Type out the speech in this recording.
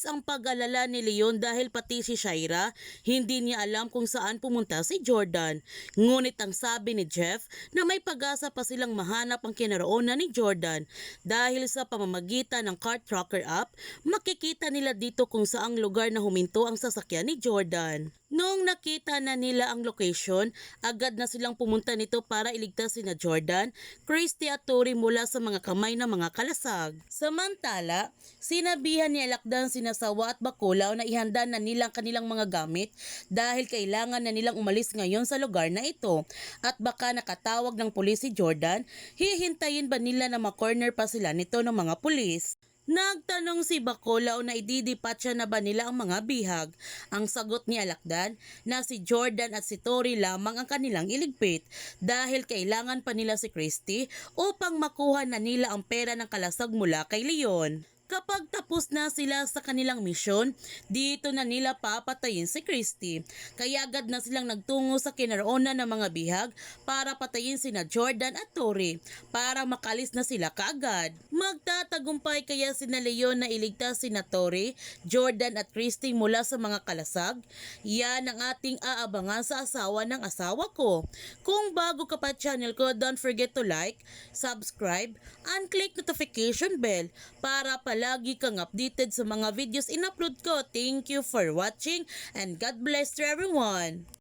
ang pag-alala ni Leon dahil pati si Shaira hindi niya alam kung saan pumunta si Jordan. Ngunit ang sabi ni Jeff na may pag-asa pa silang mahanap ang kinaroonan ni Jordan dahil sa pamamagitan ng car tracker app, makikita nila dito kung saang lugar na huminto ang sasakyan ni Jordan. Noong nakita na nila ang location, agad na silang pumunta nito para iligtas sina Jordan, Christy at Tori mula sa mga kamay ng mga kalasag. Samantala, sinabihan ni Alakdan sina Sawa at Bacolao na ihanda na nilang kanilang mga gamit dahil kailangan na nilang umalis ngayon sa lugar na ito. At baka nakatawag ng pulis si Jordan, hihintayin ba nila na ma-corner pa sila nito ng mga pulis? Nagtanong si Bacolao na ididipatcha na ba nila ang mga bihag. Ang sagot ni Alakdan na si Jordan at si Tori lamang ang kanilang iligpit dahil kailangan pa nila si Christy upang makuha na nila ang pera ng kalasag mula kay Leon. Kapag tapos na sila sa kanilang misyon, dito na nila papatayin si Christy. Kaya agad na silang nagtungo sa kinaroonan ng mga bihag para patayin sina Jordan at Tori para makalis na sila kaagad. Magtatagumpay kaya sina Leon na iligtas sina Tori, Jordan at Christy mula sa mga kalasag? Yan ang ating aabangan sa asawa ng asawa ko. Kung bago ka pa channel ko, don't forget to like, subscribe, and click notification bell para palagi kang updated sa mga videos in-upload ko. Thank you for watching and God bless to everyone.